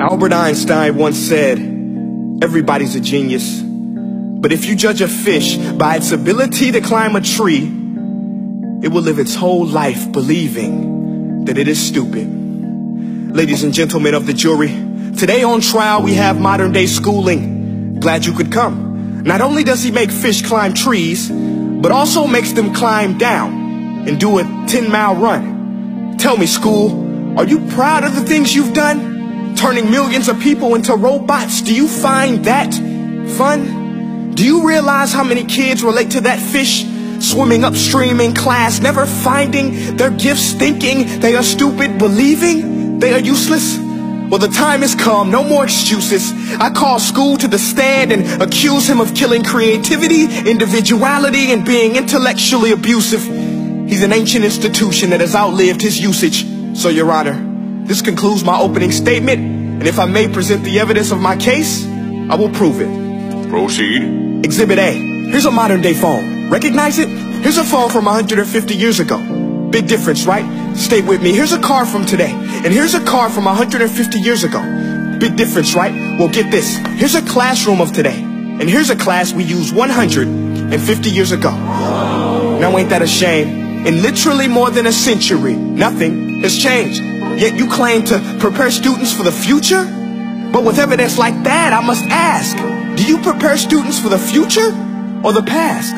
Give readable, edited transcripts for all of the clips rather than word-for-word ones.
Albert Einstein once said, everybody's a genius, but if you judge a fish by its ability to climb a tree, it will live its whole life believing that it is stupid. Ladies and gentlemen of the jury, today on trial we have modern day schooling. Glad you could come. Not only does he make fish climb trees, but also makes them climb down and do a 10-mile run. Tell me, school, are you proud of the things you've done? Turning millions of people into robots, do you find that fun? Do you realize how many kids relate to that fish swimming upstream in class, never finding their gifts, thinking they are stupid, believing they are useless? Well, the time has come, no more excuses. I call school to the stand and accuse him of killing creativity, individuality, and being intellectually abusive. He's an ancient institution that has outlived his usage. So, Your Honor, this concludes my opening statement, and if I may present the evidence of my case, I will prove it. Proceed. Exhibit A. Here's a modern day phone. Recognize it? Here's a phone from 150 years ago. Big difference, right? Stay with me. Here's a car from today, and here's a car from 150 years ago. Big difference, right? Well, get this. Here's a classroom of today, and here's a class we used 150 years ago. Now, ain't that a shame? In literally more than a century, nothing has changed. Yet you claim to prepare students for the future? But with evidence like that, I must ask, do you prepare students for the future or the past?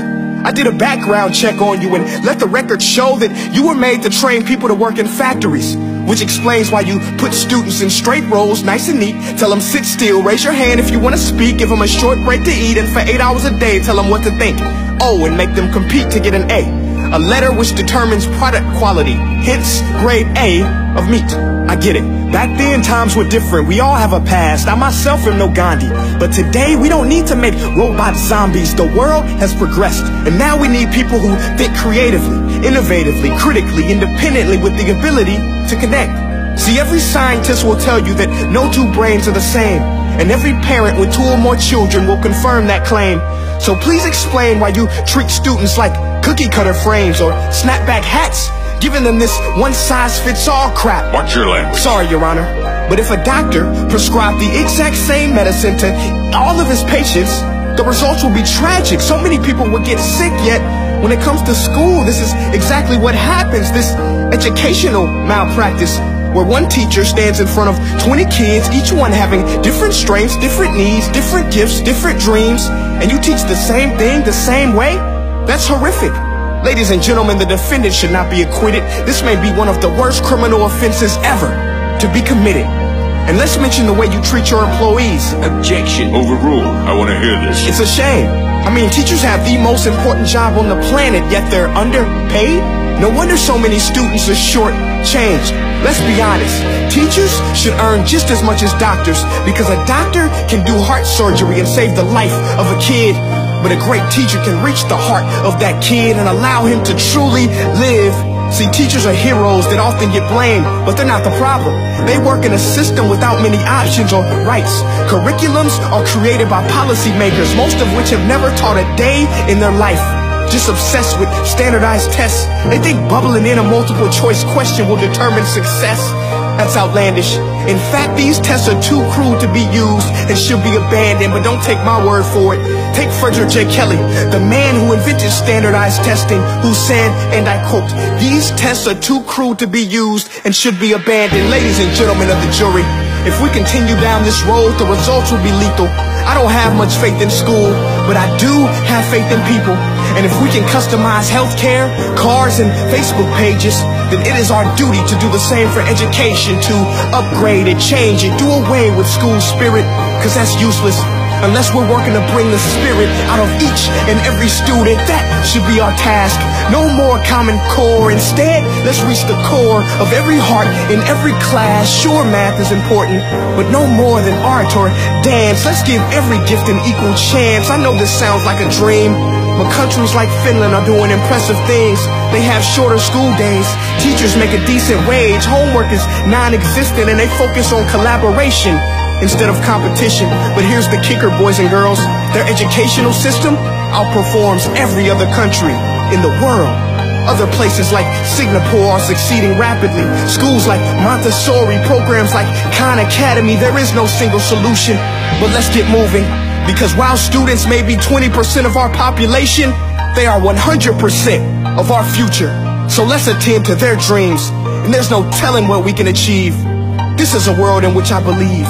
I did a background check on you and let the record show that you were made to train people to work in factories, which explains why you put students in straight rows, nice and neat, tell them sit still, raise your hand if you want to speak, give them a short break to eat, and for 8 hours a day tell them what to think. Oh, and make them compete to get an A letter which determines product quality, hence grade A of meat. I get it. Back then, times were different. We all have a past. I myself am no Gandhi. But today, we don't need to make robot zombies. The world has progressed. And now we need people who think creatively, innovatively, critically, independently, with the ability to connect. See, every scientist will tell you that no two brains are the same. And every parent with 2 or more children will confirm that claim. So please explain why you treat students like cookie cutter frames or snapback hats, giving them this one-size-fits-all crap. Watch your language. Sorry, Your Honor, but if a doctor prescribed the exact same medicine to all of his patients, the results will be tragic. So many people will get sick, yet when it comes to school, this is exactly what happens. This educational malpractice, where one teacher stands in front of 20 kids, each one having different strengths, different needs, different gifts, different dreams, and you teach the same thing the same way? That's horrific. Ladies and gentlemen, the defendant should not be acquitted. This may be one of the worst criminal offenses ever to be committed. And let's mention the way you treat your employees. Objection. Overruled. I want to hear this. It's a shame. I mean, teachers have the most important job on the planet, yet they're underpaid? No wonder so many students are short-changed. Let's be honest, teachers should earn just as much as doctors, because a doctor can do heart surgery and save the life of a kid, but a great teacher can reach the heart of that kid and allow him to truly live. See, teachers are heroes that often get blamed, but they're not the problem. They work in a system without many options or rights. Curriculums are created by policymakers, most of which have never taught a day in their life. Just obsessed with standardized tests. They think bubbling in a multiple choice question will determine success. That's outlandish. In fact, these tests are too crude to be used and should be abandoned, but don't take my word for it. Take Frederick J. Kelly, the man who invented standardized testing, who said, and I quote, "These tests are too crude to be used and should be abandoned." Ladies and gentlemen of the jury, if we continue down this road, the results will be lethal. I don't have much faith in school, but I do have faith in people. And if we can customize healthcare, cars, and Facebook pages, then it is our duty to do the same for education, to upgrade it, change it, do away with school spirit, because that's useless. Unless we're working to bring the spirit out of each and every student, that should be our task. No more Common Core. Instead, let's reach the core of every heart in every class. Sure, math is important, but no more than art or dance. Let's give every gift an equal chance. I know this sounds like a dream, but countries like Finland are doing impressive things. They have shorter school days. Teachers make a decent wage. Homework is non-existent, and they focus on collaboration instead of competition. But here's the kicker, boys and girls. Their educational system outperforms every other country in the world. Other places like Singapore are succeeding rapidly. Schools like Montessori, programs like Khan Academy. There is no single solution, but let's get moving. Because while students may be 20% of our population, they are 100% of our future. So let's attend to their dreams, and there's no telling what we can achieve. This is a world in which I believe,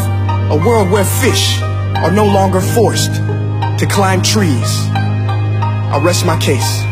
a world where fish are no longer forced to climb trees. I rest my case.